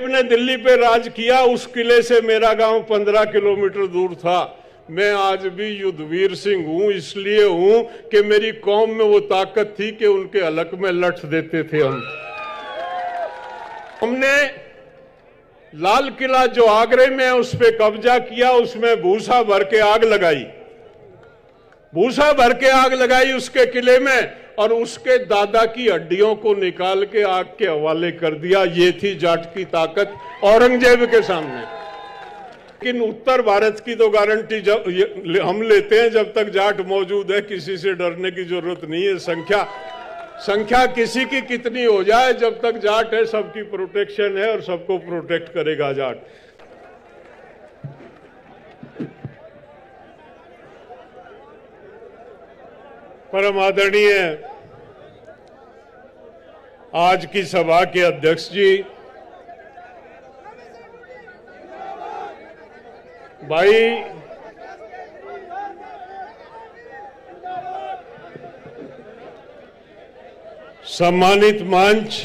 ने दिल्ली पे राज किया, उस किले से मेरा गांव 15 किलोमीटर दूर था। मैं आज भी युद्धवीर सिंह हूं, इसलिए हूं कि मेरी कौम में वो ताकत थी कि उनके हलक में लठ देते थे हमने लाल किला जो आगरे में है उस पे कब्जा किया, उसमें भूसा भर के आग लगाई, भूसा भर के आग लगाई उसके किले में, और उसके दादा की हड्डियों को निकाल के आग के हवाले कर दिया। ये थी जाट की ताकत औरंगजेब के सामने। लेकिन उत्तर भारत की तो गारंटी हम लेते हैं, जब तक जाट मौजूद है किसी से डरने की जरूरत नहीं है। संख्या किसी की कितनी हो जाए, जब तक जाट है सबकी प्रोटेक्शन है और सबको प्रोटेक्ट करेगा जाट। परम आदरणीय आज की सभा के अध्यक्ष जी, भाई सम्मानित मंच,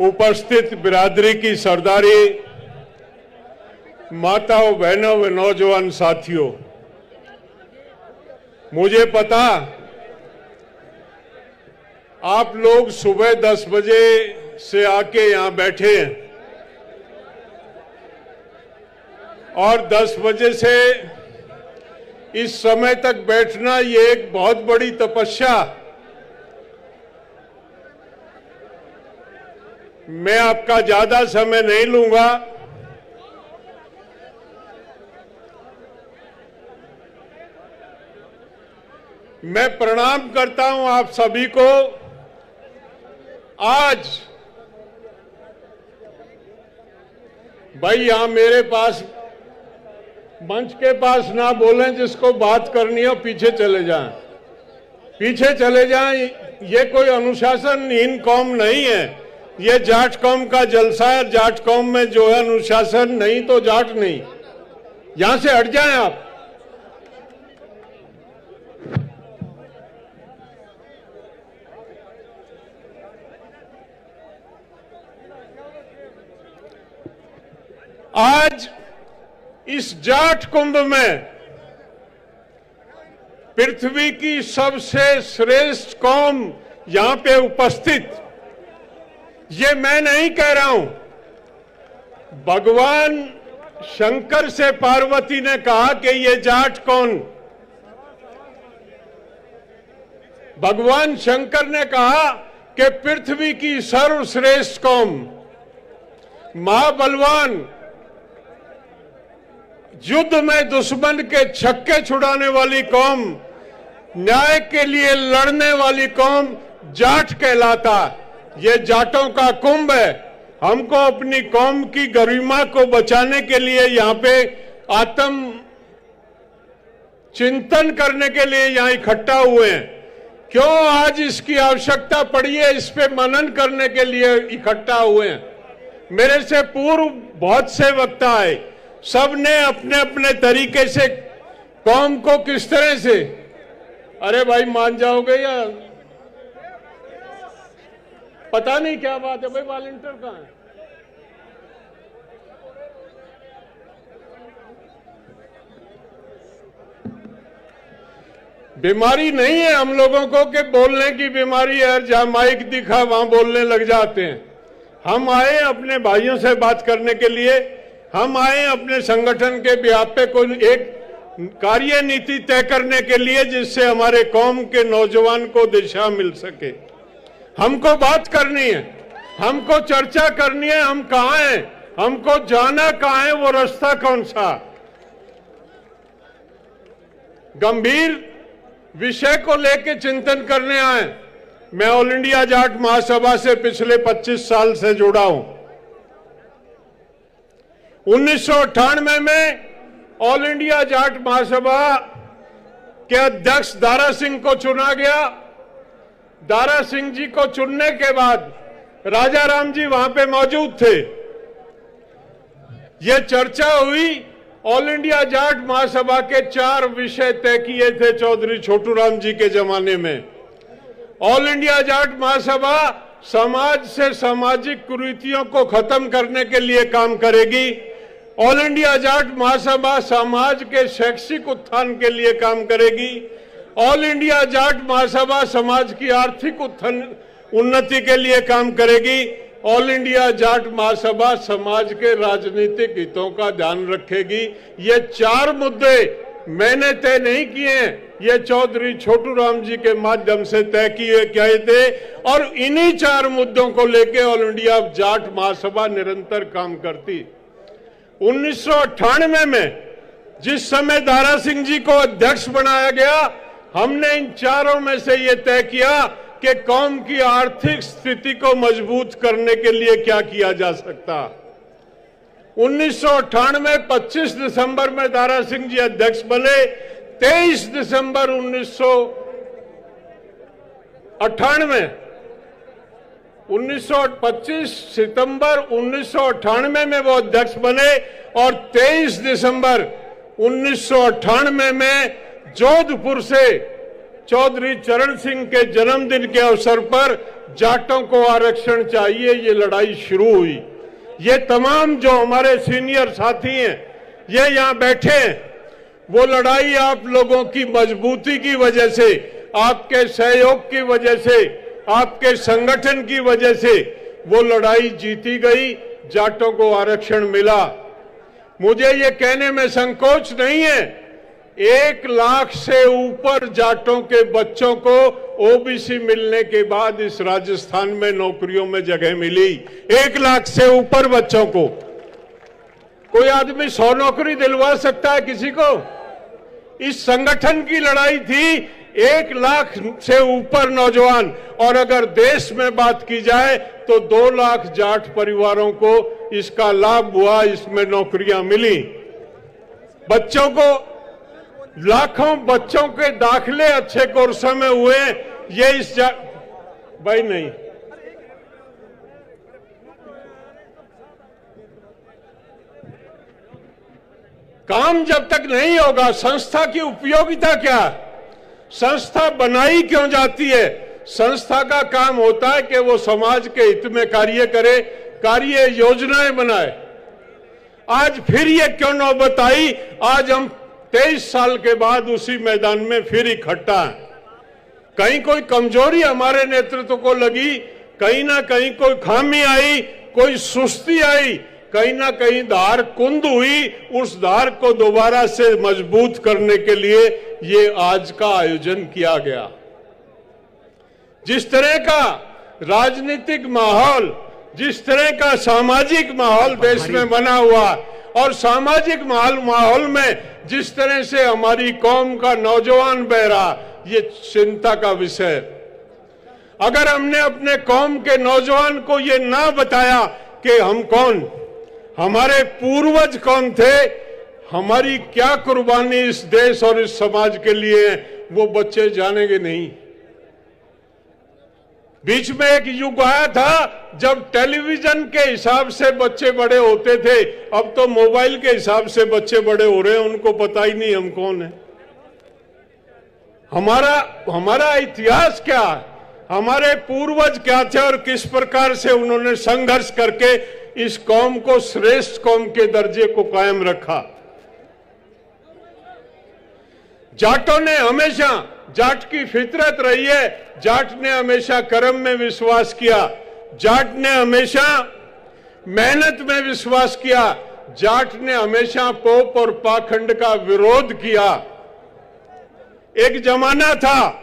उपस्थित बिरादरी की सरदारी, माताओं, बहनों व नौजवान साथियों, मुझे पता आप लोग सुबह 10 बजे से आके यहां बैठे हैं और 10 बजे से इस समय तक बैठना ये एक बहुत बड़ी तपस्या। मैं आपका ज्यादा समय नहीं लूंगा। मैं प्रणाम करता हूं आप सभी को। आज भाई यहां मेरे पास मंच के पास ना बोलें, जिसको बात करनी हो पीछे चले जाएं, पीछे चले जाएं। ये कोई अनुशासनहीन कौम नहीं है, ये जाट कौम का जलसा है। जाट कौम में जो है अनुशासन नहीं तो जाट नहीं। यहां से हट जाएं आप। आज इस जाट कुंभ में पृथ्वी की सबसे श्रेष्ठ कौम यहां पे उपस्थित, ये मैं नहीं कह रहा हूं, भगवान शंकर से पार्वती ने कहा कि ये जाट कौन, भगवान शंकर ने कहा कि पृथ्वी की सर्वश्रेष्ठ कौम, महाबलवान, युद्ध में दुश्मन के छक्के छुड़ाने वाली कौम, न्याय के लिए लड़ने वाली कौम जाट कहलाता। ये जाटों का कुंभ है। हमको अपनी कौम की गरिमा को बचाने के लिए यहाँ पे आत्म चिंतन करने के लिए यहाँ इकट्ठा हुए हैं। क्यों आज इसकी आवश्यकता पड़ी है, इस पे मनन करने के लिए इकट्ठा हुए हैं। मेरे से पूर्व बहुत से वक्ता आए, सबने अपने अपने तरीके से कौम को किस तरह से, अरे भाई मान जाओगे या पता नहीं क्या बात है। भाई वॉलंटियर कहां है? बीमारी नहीं है हम लोगों को कि बोलने की बीमारी है, जहां माइक दिखा वहां बोलने लग जाते हैं। हम आए अपने भाइयों से बात करने के लिए, हम आए अपने संगठन के बिहाफ पे कोई एक कार्य नीति तय करने के लिए, जिससे हमारे कौम के नौजवान को दिशा मिल सके। हमको बात करनी है, हमको चर्चा करनी है, हम कहां हैं, हमको जाना कहां है, वो रास्ता कौन सा। गंभीर विषय को लेके चिंतन करने आए। मैं ऑल इंडिया जाट महासभा से पिछले 25 साल से जुड़ा हूं। 1998 में ऑल इंडिया जाट महासभा के अध्यक्ष दारा सिंह को चुना गया। दारा सिंह जी को चुनने के बाद राजा राम जी वहां पे मौजूद थे। यह चर्चा हुई। ऑल इंडिया जाट महासभा के 4 विषय तय किए थे चौधरी छोटू राम जी के जमाने में। ऑल इंडिया जाट महासभा समाज से सामाजिक कुरीतियों को खत्म करने के लिए काम करेगी। ऑल इंडिया जाट महासभा समाज के शैक्षिक उत्थान के लिए काम करेगी। ऑल इंडिया जाट महासभा समाज की आर्थिक उन्नति के लिए काम करेगी। ऑल इंडिया जाट महासभा समाज के राजनीतिक हितों का ध्यान रखेगी। ये 4 मुद्दे मैंने तय नहीं किए हैं, ये चौधरी छोटू राम जी के माध्यम से तय किए गए थे और इन्हीं 4 मुद्दों को लेकर ऑल इंडिया जाट महासभा निरंतर काम करती। 1998 में जिस समय दारा सिंह जी को अध्यक्ष बनाया गया, हमने इन 4 में से ये तय किया कि कौम की आर्थिक स्थिति को मजबूत करने के लिए क्या किया जा सकता। 1998 25 दिसंबर में दारा सिंह जी अध्यक्ष बने। 23 दिसंबर 25 सितंबर 1998 में वो अध्यक्ष बने और 23 दिसंबर 1998 में जोधपुर से चौधरी चरण सिंह के जन्मदिन के अवसर पर जाटों को आरक्षण चाहिए, ये लड़ाई शुरू हुई। ये तमाम जो हमारे सीनियर साथी हैं, ये यहाँ बैठे हैं, वो लड़ाई आप लोगों की मजबूती की वजह से, आपके सहयोग की वजह से, आपके संगठन की वजह से वो लड़ाई जीती गई, जाटों को आरक्षण मिला। मुझे ये कहने में संकोच नहीं है, 1 लाख से ऊपर जाटों के बच्चों को ओबीसी मिलने के बाद इस राजस्थान में नौकरियों में जगह मिली। 1 लाख से ऊपर बच्चों को। कोई आदमी 100 नौकरी दिलवा सकता है किसी को? इस संगठन की लड़ाई थी। 1 लाख से ऊपर नौजवान, और अगर देश में बात की जाए तो 2 लाख जाट परिवारों को इसका लाभ हुआ, इसमें नौकरियां मिली। बच्चों को, लाखों बच्चों के दाखिले अच्छे कोर्सों में हुए। ये भाई नहीं, काम जब तक नहीं होगा, संस्था की उपयोगिता क्या? संस्था बनाई क्यों जाती है? संस्था का काम होता है कि वो समाज के हित में कार्य करे, कार्य योजनाएं बनाए। आज फिर ये क्यों नौबत आई? आज हम 23 साल के बाद उसी मैदान में फिर इकट्ठा हैं। कहीं कोई कमजोरी हमारे नेतृत्व को लगी, कहीं ना कहीं कोई खामी आई, कोई सुस्ती आई, कहीं ना कहीं धार कुंद हुई। उस धार को दोबारा से मजबूत करने के लिए ये आज का आयोजन किया गया। जिस तरह का राजनीतिक माहौल, जिस तरह का सामाजिक माहौल देश में बना हुआ, और सामाजिक माहौल में जिस तरह से हमारी कौम का नौजवान बह रहा, ये चिंता का विषय। अगर हमने अपने कौम के नौजवान को ये ना बताया कि हम कौन, हमारे पूर्वज कौन थे, हमारी क्या कुर्बानी इस देश और इस समाज के लिए है, वो बच्चे जानेंगे नहीं। बीच में एक युग आया था जब टेलीविजन के हिसाब से बच्चे बड़े होते थे, अब तो मोबाइल के हिसाब से बच्चे बड़े हो रहे हैं, उनको पता ही नहीं हम कौन है। हमारा इतिहास क्या है, हमारे पूर्वज क्या थे और किस प्रकार से उन्होंने संघर्ष करके इस कौम को श्रेष्ठ कौम के दर्जे को कायम रखा। जाटों ने हमेशा, जाट की फितरत रही है, जाट ने हमेशा कर्म में विश्वास किया, जाट ने हमेशा मेहनत में विश्वास किया, जाट ने हमेशा पोप और पाखंड का विरोध किया। एक जमाना था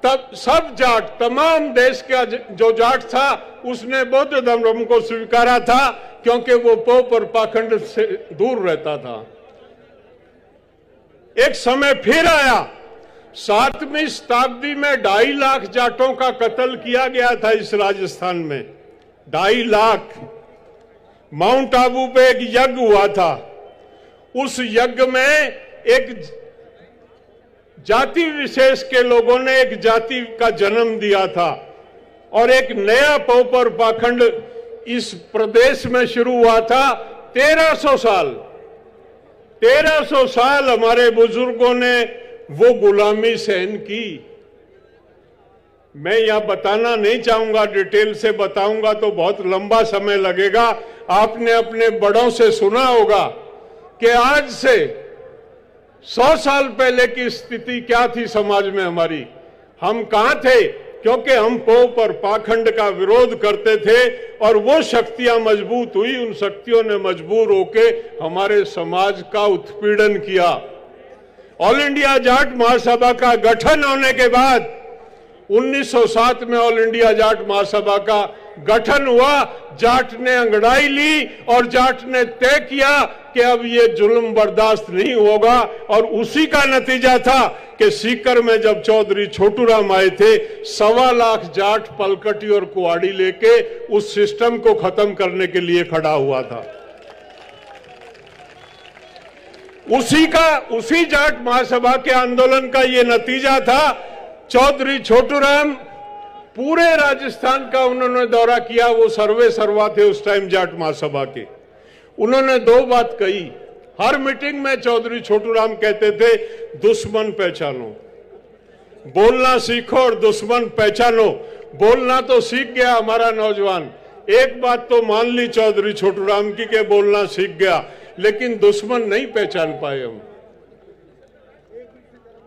तब सब जाट, तमाम देश का जो जाट था, उसने बौद्ध धर्म को स्वीकारा था क्योंकि वो पोप और पाखंड से दूर रहता था। एक समय फिर आया, 7वीं शताब्दी में 2.5 लाख जाटों का कत्ल किया गया था इस राजस्थान में। 2.5 लाख। माउंट आबू पे एक यज्ञ हुआ था। उस यज्ञ में एक जाति विशेष के लोगों ने एक जाति का जन्म दिया था और एक नया पोप और पाखंड इस प्रदेश में शुरू हुआ था। 1300 साल हमारे बुजुर्गों ने वो गुलामी सहन की। मैं यह बताना नहीं चाहूंगा, डिटेल से बताऊंगा तो बहुत लंबा समय लगेगा। आपने अपने बड़ों से सुना होगा कि आज से 100 साल पहले की स्थिति क्या थी समाज में हमारी, हम कहां थे, क्योंकि हम पोप और पाखंड का विरोध करते थे और वो शक्तियां मजबूत हुई, उन शक्तियों ने मजबूर होके हमारे समाज का उत्पीड़न किया। ऑल इंडिया जाट महासभा का गठन होने के बाद 1907 में ऑल इंडिया जाट महासभा का गठन हुआ। जाट ने अंगड़ाई ली और जाट ने तय किया कि अब ये जुल्म बर्दाश्त नहीं होगा, और उसी का नतीजा था कि सीकर में जब चौधरी छोटूराम आए थे, 1.25 लाख जाट पलकटी और कुआड़ी लेके उस सिस्टम को खत्म करने के लिए खड़ा हुआ था। उसी जाट महासभा के आंदोलन का ये नतीजा था। चौधरी छोटूराम पूरे राजस्थान का उन्होंने दौरा किया, वो सर्वे सर्वा थे उस टाइम जाट महासभा के। उन्होंने 2 बात कही हर मीटिंग में। चौधरी छोटूराम कहते थे, दुश्मन पहचानो, बोलना सीखो और दुश्मन पहचानो। बोलना तो सीख गया हमारा नौजवान, एक बात तो मान ली चौधरी छोटूराम की कि बोलना सीख गया, लेकिन दुश्मन नहीं पहचान पाए हम।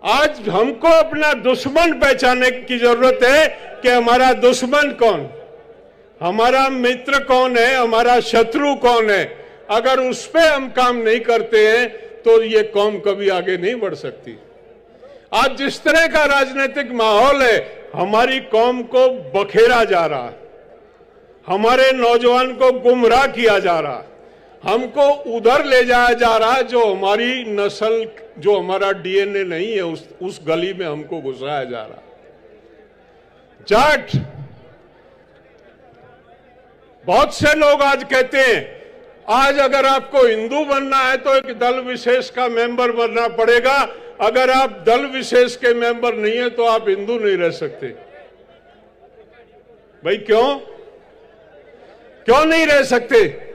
आज हमको अपना दुश्मन पहचानने की जरूरत है कि हमारा दुश्मन कौन, हमारा मित्र कौन है, हमारा शत्रु कौन है। अगर उस पे हम काम नहीं करते हैं तो ये कौम कभी आगे नहीं बढ़ सकती। आज जिस तरह का राजनीतिक माहौल है, हमारी कौम को बखेरा जा रहा है, हमारे नौजवान को गुमराह किया जा रहा है, हमको उधर ले जाया जा रहा है जो हमारी नस्ल, जो हमारा डीएनए नहीं है, उस गली में हमको घुसाया जा रहा है। जाट, बहुत से लोग आज कहते हैं आज अगर आपको हिंदू बनना है तो एक दल विशेष का मेंबर बनना पड़ेगा, अगर आप दल विशेष के मेंबर नहीं है तो आप हिंदू नहीं रह सकते। भाई क्यों नहीं रह सकते?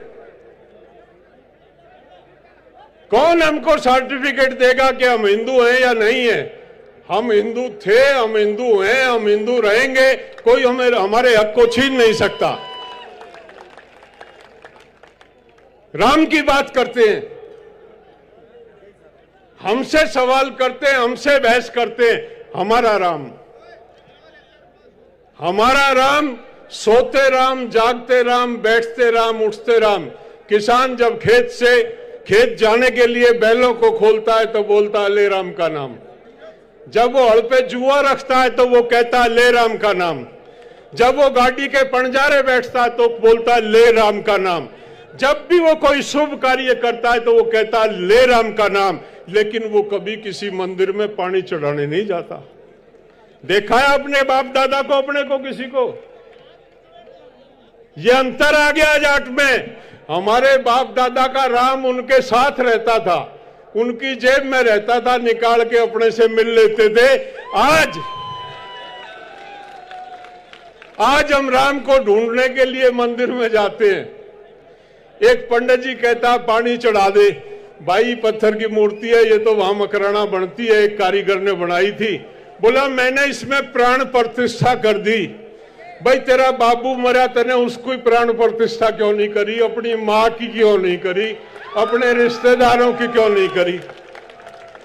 कौन हमको सर्टिफिकेट देगा कि हम हिंदू हैं या नहीं है? हम हिंदू थे, हम हिंदू हैं, हम हिंदू रहेंगे, कोई हमारे हक को छीन नहीं सकता। राम की बात करते हैं, हमसे सवाल करते हैं, हमसे बहस करते हैं। हमारा राम सोते राम, जागते राम, बैठते राम, उठते राम। किसान जब खेत जाने के लिए बैलों को खोलता है तो बोलता है ले राम का नाम। जब वो हल पे जुआ रखता है तो वो कहता है ले राम का नाम। जब वो गाड़ी के पंजारे बैठता है तो बोलता है ले राम का नाम। जब भी वो कोई शुभ कार्य करता है तो वो कहता है ले राम का नाम। लेकिन वो कभी किसी मंदिर में पानी चढ़ाने नहीं जाता। देखा है अपने बाप दादा को, अपने को, किसी को? ये अंतर आ गया जाट में। हमारे बाप दादा का राम उनके साथ रहता था, उनकी जेब में रहता था, निकाल के अपने से मिल लेते थे। आज हम राम को ढूंढने के लिए मंदिर में जाते हैं। एक पंडित जी कहता पानी चढ़ा दे। भाई पत्थर की मूर्ति है, ये तो वहां मकराना बनती है, एक कारीगर ने बनाई थी। बोला मैंने इसमें प्राण प्रतिष्ठा कर दी। भाई तेरा बाबू मरा, तने उसको ही प्राण प्रतिष्ठा क्यों नहीं करी? अपनी माँ की क्यों नहीं करी? अपने रिश्तेदारों की क्यों नहीं करी?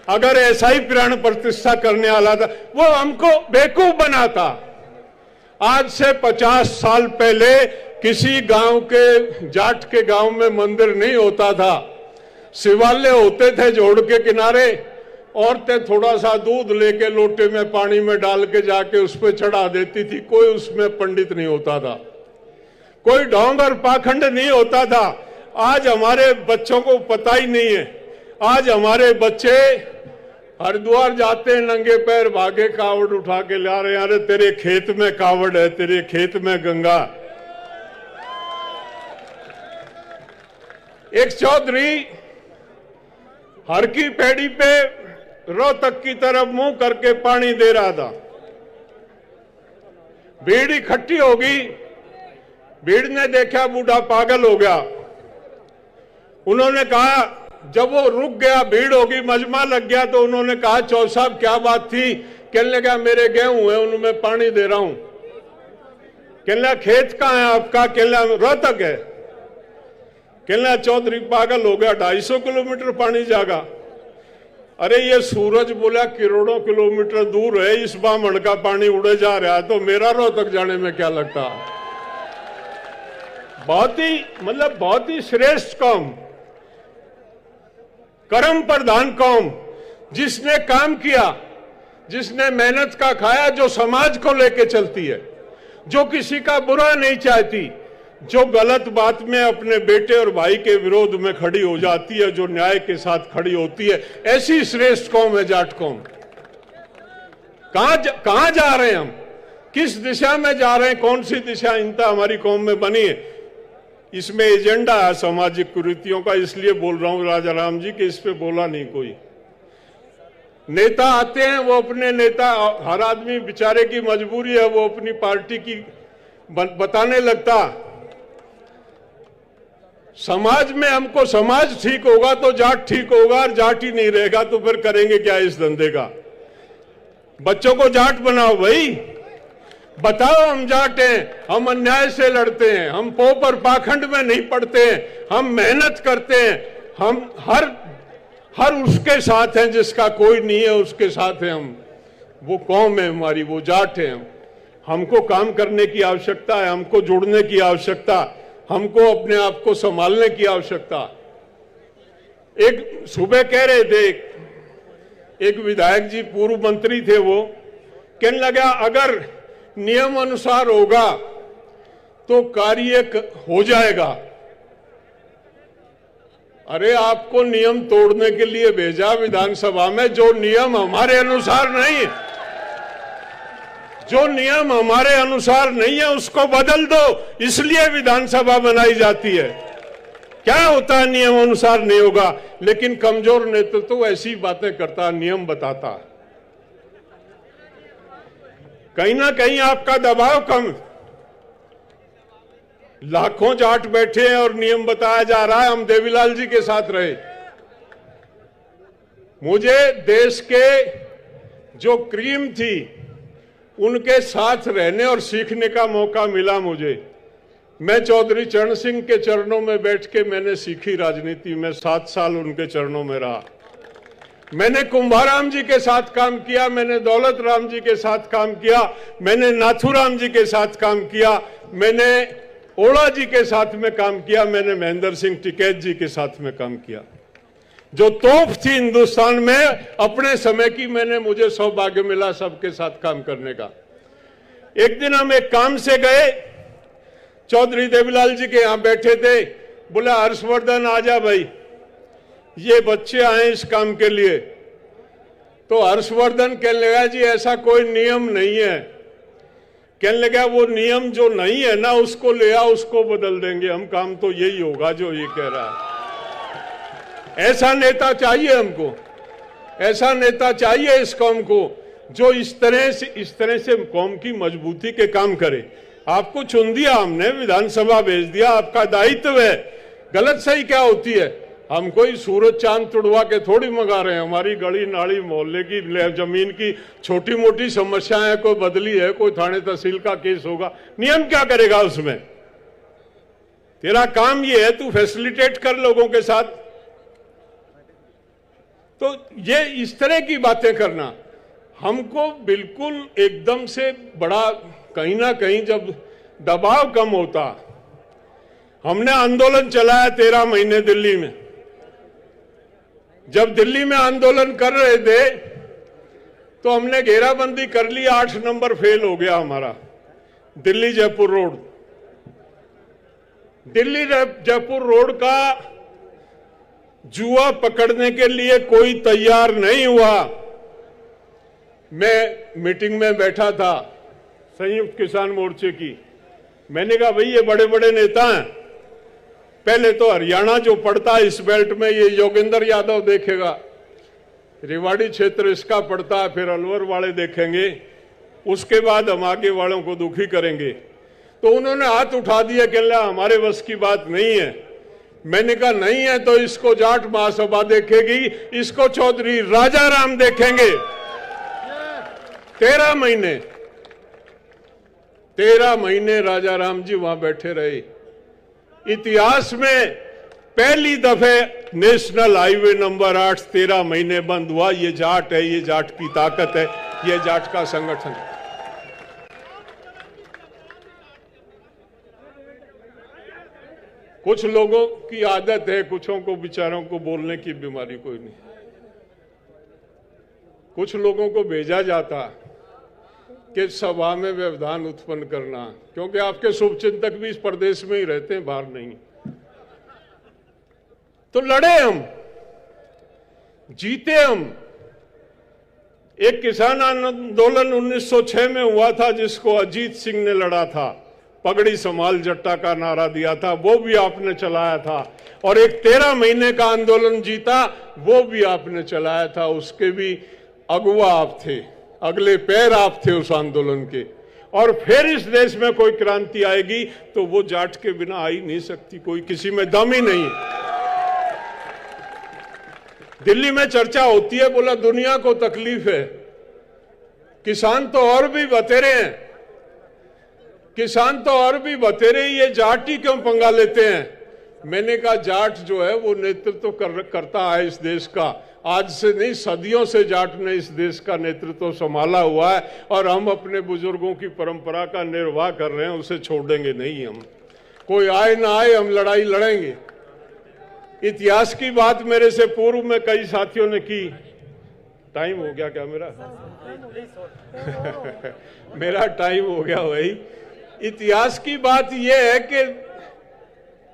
अगर ऐसा ही प्राण प्रतिष्ठा करने वाला था, वो हमको बेवकूफ बनाता। आज से 50 साल पहले किसी गांव के, जाट के गांव में मंदिर नहीं होता था। शिवालय होते थे जोड़ के किनारे, औरतें थोड़ा सा दूध लेके लोटे में पानी में डाल के जाके उस पर चढ़ा देती थी। कोई उसमें पंडित नहीं होता था, कोई ढोंग और पाखंड नहीं होता था। आज हमारे बच्चों को पता ही नहीं है। आज हमारे बच्चे हरिद्वार जाते हैं, नंगे पैर भागे, कावड़ उठा के ला रहे हैं। अरे तेरे खेत में कावड़ है, तेरे खेत में गंगा। एक चौधरी हर की पेड़ी पे रोहतक की तरफ मुंह करके पानी दे रहा था। भीड़ इकट्ठी हो गई। भीड़ ने देखा बूढ़ा पागल हो गया। उन्होंने कहा, जब वो रुक गया, भीड़ होगी, मजमा लग गया, तो उन्होंने कहा चौधरी साहब क्या बात थी कहने लगा मेरे गेहूं है उनमें पानी दे रहा हूं। कहने लगा खेत कहाँ है आपका? कहने लगा रोहतक है। कहने लगा चौधरी पागल हो गया, 250 किलोमीटर पानी जागा। अरे ये सूरज बोला करोड़ों किलोमीटर दूर है, इस बामण का पानी उड़े जा रहा है तो मेरा रोहतक जाने में क्या लगता। बहुत ही श्रेष्ठ कौम, कर्म प्रधान कौम, जिसने काम किया, जिसने मेहनत का खाया, जो समाज को लेके चलती है, जो किसी का बुरा नहीं चाहती, जो गलत बात में अपने बेटे और भाई के विरोध में खड़ी हो जाती है, जो न्याय के साथ खड़ी होती है, ऐसी श्रेष्ठ कौम है जाट कौम। कहां जा रहे हैं हम? किस दिशा में जा रहे हैं? कौन सी दिशा इनता हमारी कौम में बनी है? इसमें एजेंडा है सामाजिक कुरीतियों का, इसलिए बोल रहा हूं राजा राम जी कि इस पे बोला नहीं कोई। नेता आते हैं, वो अपने नेता, हर आदमी बेचारे की मजबूरी है, वो अपनी पार्टी की बताने लगता। समाज में हमको समाज ठीक होगा तो जाट ठीक होगा, और जाट ही नहीं रहेगा तो फिर करेंगे क्या इस धंधे का? बच्चों को जाट बनाओ भाई, बताओ हम जाट हैं, हम अन्याय से लड़ते हैं, हम पोप और पाखंड में नहीं पड़ते हैं, हम मेहनत करते हैं, हम हर उसके साथ हैं जिसका कोई नहीं है उसके साथ हैं हम। वो कौम है हमारी, वो जाट है हम। हमको काम करने की आवश्यकता है, हमको जुड़ने की आवश्यकता, हमको अपने आप को संभालने की आवश्यकता। एक सुबह कह रहे थे, एक विधायक जी पूर्व मंत्री थे, वो कहने लगा अगर नियम अनुसार होगा तो कार्य हो जाएगा। अरे आपको नियम तोड़ने के लिए भेजा विधानसभा में, जो नियम हमारे अनुसार नहीं, जो नियम हमारे अनुसार नहीं है उसको बदल दो, इसलिए विधानसभा बनाई जाती है। क्या होता है नियम अनुसार नहीं होगा, लेकिन कमजोर नेतृत्व तो ऐसी बातें करता, नियम बताता। कहीं ना कहीं आपका दबाव कम, लाखों जाट बैठे हैं और नियम बताया जा रहा है। हम देवीलाल जी के साथ रहे, मुझे देश के जो क्रीम थी उनके साथ रहने और सीखने का मौका मिला मुझे। मैं चौधरी चरण सिंह के चरणों में बैठ के मैंने सीखी राजनीति में, 7 साल उनके चरणों में रहा। मैंने कुंभाराम जी के साथ काम किया, मैंने दौलत राम जी के साथ काम किया, मैंने नाथूराम जी के साथ काम किया, मैंने ओड़ा जी के साथ में काम किया, मैंने महेंद्र सिंह टिकैत जी के साथ में काम किया। जो तोप थी हिंदुस्तान में अपने समय की, मुझे सौभाग्य मिला सबके साथ काम करने का। एक दिन हम एक काम से गए, चौधरी देवीलाल जी के यहां बैठे थे, बोला हर्षवर्धन आजा भाई, ये बच्चे आए इस काम के लिए। तो हर्षवर्धन कहने लगा जी ऐसा कोई नियम नहीं है। कहने लगा वो नियम जो नहीं है ना उसको ले आओ, उसको बदल देंगे हम, काम तो यही होगा जो ये कह रहा है। ऐसा नेता चाहिए हमको, ऐसा नेता चाहिए इस कौम को, जो इस तरह से कौम की मजबूती के काम करे। आपको चुन दिया हमने, विधानसभा भेज दिया, आपका दायित्व है। गलत सही क्या होती है? हम कोई सूरज चांद तुड़वा के थोड़ी मंगा रहे हैं। हमारी गली नाली मोहल्ले की जमीन की छोटी मोटी समस्याएं कोई बदली है, कोई थाने तहसील का केस होगा, नियम क्या करेगा उसमें? तेरा काम ये है तू फैसिलिटेट कर लोगों के साथ। तो ये इस तरह की बातें करना हमको बिल्कुल एकदम से बड़ा, कहीं ना कहीं जब दबाव कम होता। हमने आंदोलन चलाया 13 महीने दिल्ली में। जब दिल्ली में आंदोलन कर रहे थे तो हमने घेराबंदी कर ली, 8 नंबर फेल हो गया हमारा, दिल्ली जयपुर रोड। दिल्ली जयपुर रोड का जुआ पकड़ने के लिए कोई तैयार नहीं हुआ। मैं मीटिंग में बैठा था संयुक्त किसान मोर्चे की। मैंने कहा भाई ये बड़े बड़े नेता हैं, पहले तो हरियाणा जो पड़ता है इस बेल्ट में ये योगेंद्र यादव देखेगा, रेवाड़ी क्षेत्र इसका पड़ता है, फिर अलवर वाले देखेंगे, उसके बाद हम आगे वालों को दुखी करेंगे। तो उन्होंने हाथ उठा दिया कि हमारे बस की बात नहीं है। मैंने कहा नहीं है तो इसको जाट महासभा देखेगी, इसको चौधरी राजा राम देखेंगे। 13 महीने राजा राम जी वहां बैठे रहे। इतिहास में पहली दफे नेशनल हाईवे नंबर 8 13 महीने बंद हुआ। ये जाट है, ये जाट की ताकत है, ये जाट का संगठन है। कुछ लोगों की आदत है, कुछों को बेचारों को बोलने की बीमारी कोई नहीं। कुछ लोगों को भेजा जाता कि सभा में व्यवधान उत्पन्न करना, क्योंकि आपके शुभचिंतक भी इस प्रदेश में ही रहते हैं, बाहर नहीं। तो लड़े हम, जीते हम। एक किसान आंदोलन 1906 में हुआ था जिसको अजीत सिंह ने लड़ा था, पगड़ी संभाल जट्टा का नारा दिया था, वो भी आपने चलाया था। और एक 13 महीने का आंदोलन जीता, वो भी आपने चलाया था, उसके भी अगुवा आप थे, अगले पैर आप थे उस आंदोलन के। और फिर इस देश में कोई क्रांति आएगी तो वो जाट के बिना आ ही नहीं सकती, कोई किसी में दम ही नहीं। दिल्ली में चर्चा होती है, बोला दुनिया को तकलीफ है, किसान तो और भी बतेरे हैं, किसान तो और भी बतेरे, ये जाट ही क्यों पंगा लेते हैं। मैंने कहा जाट जो है वो नेतृत्व करता है इस देश का। आज से नहीं, सदियों से जाट ने इस देश का नेतृत्व संभाला हुआ है और हम अपने बुजुर्गों की परंपरा का निर्वाह कर रहे हैं, उसे छोड़ेंगे नहीं हम। कोई आए ना आए, हम लड़ाई लड़ेंगे। इतिहास की बात मेरे से पूर्व में कई साथियों ने की। टाइम हो गया क्या मेरा? मेरा टाइम हो गया भाई। इतिहास की बात यह है कि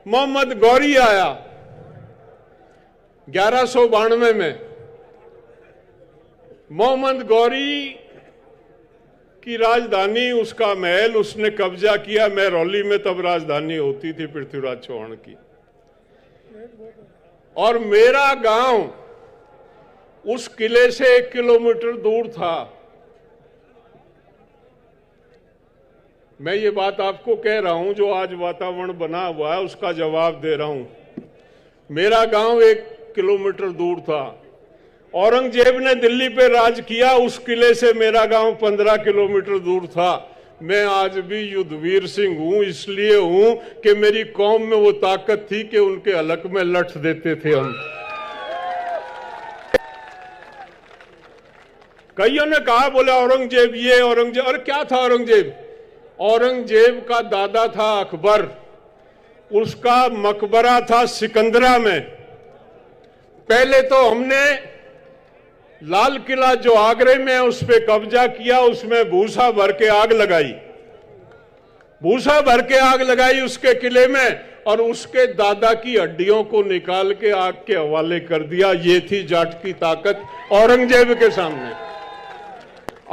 मोहम्मद गौरी आया 1192 में। मोहम्मद गौरी की राजधानी, उसका महल उसने कब्जा किया। महरौली में तब राजधानी होती थी पृथ्वीराज चौहान की। और मेरा गांव उस किले से 1 किलोमीटर दूर था। मैं ये बात आपको कह रहा हूं, जो आज वातावरण बना हुआ है उसका जवाब दे रहा हूं। मेरा गांव 1 किलोमीटर दूर था। औरंगजेब ने दिल्ली पे राज किया, उस किले से मेरा गांव 15 किलोमीटर दूर था। मैं आज भी युद्धवीर सिंह हूं, इसलिए हूं कि मेरी कौम में वो ताकत थी कि उनके हलक में लठ देते थे हम। कईयों ने कहा, बोले औरंगजेब ये, औरंगजेब। और क्या था औरंगजेब? औरंगजेब का दादा था अकबर, उसका मकबरा था सिकंदरा में। पहले तो हमने लाल किला जो आगरे में है उस पे कब्जा किया, उसमें भूसा भर के आग लगाई, भूसा भर के आग लगाई उसके किले में, और उसके दादा की हड्डियों को निकाल के आग के हवाले कर दिया। ये थी जाट की ताकत औरंगजेब के सामने।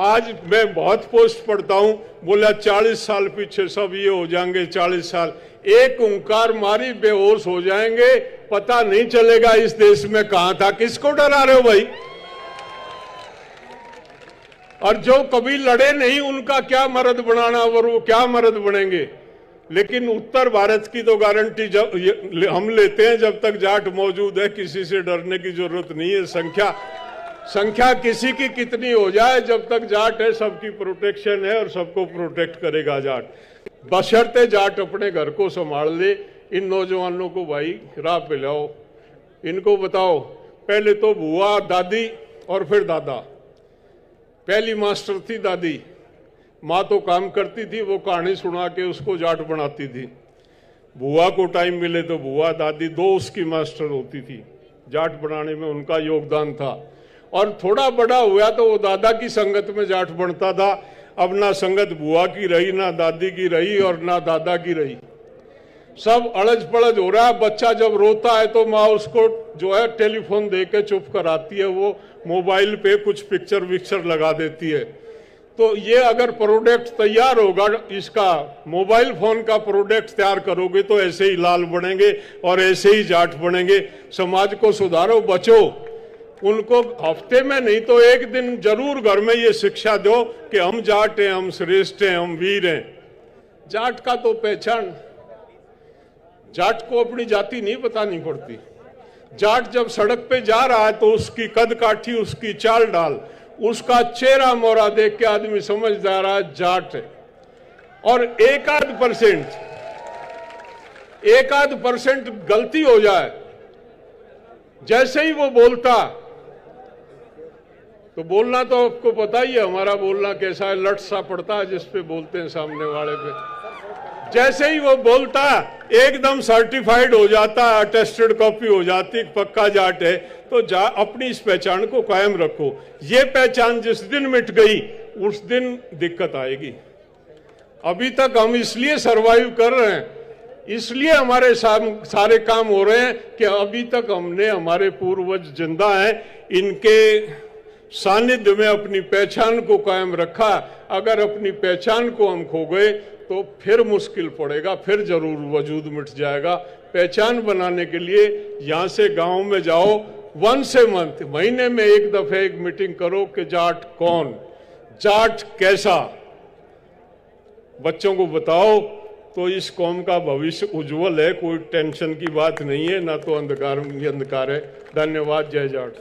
आज मैं बहुत पोस्ट पढ़ता हूं, बोला 40 साल पीछे सब ये हो जाएंगे, 40 साल। एक ओंकार मारी बेहोश हो जाएंगे, पता नहीं चलेगा इस देश में कहां था। किसको डरा रहे हो भाई? और जो कभी लड़े नहीं उनका क्या मर्द बनाना, और वो क्या मर्द बनेंगे। लेकिन उत्तर भारत की तो गारंटी जब हम लेते हैं, जब तक जाट मौजूद है किसी से डरने की जरूरत नहीं है। संख्या किसी की कितनी हो जाए, जब तक जाट है सबकी प्रोटेक्शन है और सबको प्रोटेक्ट करेगा जाट, बशर्ते जाट अपने घर को संभाल ले। इन नौजवानों को भाई राह पे लाओ, इनको बताओ। पहले तो बुआ, दादी और फिर दादा। पहली मास्टर थी दादी, माँ तो काम करती थी, वो कहानी सुना के उसको जाट बनाती थी। बुआ को टाइम मिले तो बुआ, दादी, 2 उसकी मास्टर होती थी। जाट बनाने में उनका योगदान था। और थोड़ा बड़ा हुआ तो वो दादा की संगत में जाट बनता था। अब ना संगत बुआ की रही, ना दादी की रही और ना दादा की रही, सब अड़ज पड़ज हो रहा है। बच्चा जब रोता है तो माँ उसको जो है टेलीफोन दे के चुप कराती है, वो मोबाइल पे कुछ पिक्चर विक्चर लगा देती है। तो ये अगर प्रोडक्ट तैयार होगा, इसका मोबाइल फोन का प्रोडक्ट तैयार करोगे तो ऐसे ही लाल बनेंगे और ऐसे ही जाट बनेंगे। समाज को सुधारो, बचो। उनको हफ्ते में नहीं तो एक दिन जरूर घर में ये शिक्षा दो कि हम जाट हैं, हम श्रेष्ठ हैं, हम वीर हैं। जाट का तो पहचान, जाट को अपनी जाति नहीं बतानी पड़ती। जाट जब सड़क पे जा रहा है तो उसकी कद काठी, उसकी चाल डाल, उसका चेहरा मोहरा देख के आदमी समझ जा रहा है जाट है। और एक आध परसेंट गलती हो जाए, जैसे ही वो बोलता, तो बोलना तो आपको पता ही है हमारा बोलना कैसा है, लट सा पड़ता है जिस पे बोलते हैं सामने वाले पे। जैसे ही वो बोलता एकदम सर्टिफाइड हो जाता, अटेस्टेड कॉपी हो जाती, पक्का जाट है। तो अपनी इस पहचान को कायम रखो। ये पहचान जिस दिन मिट गई उस दिन दिक्कत आएगी। अभी तक हम इसलिए सरवाइव कर रहे हैं, इसलिए हमारे सारे काम हो रहे हैं कि अभी तक हमने, हमारे पूर्वज जिंदा हैं, इनके सानिध्य में अपनी पहचान को कायम रखा। अगर अपनी पहचान को हम खो गए तो फिर मुश्किल पड़ेगा, फिर जरूर वजूद मिट जाएगा। पहचान बनाने के लिए यहाँ से गांव में जाओ, वंस ए मंथ, महीने में एक दफे एक मीटिंग करो कि जाट कौन, जाट कैसा, बच्चों को बताओ। तो इस कौम का भविष्य उज्जवल है, कोई टेंशन की बात नहीं है, ना तो अंधकार में अंधकार है। धन्यवाद। जय जाट।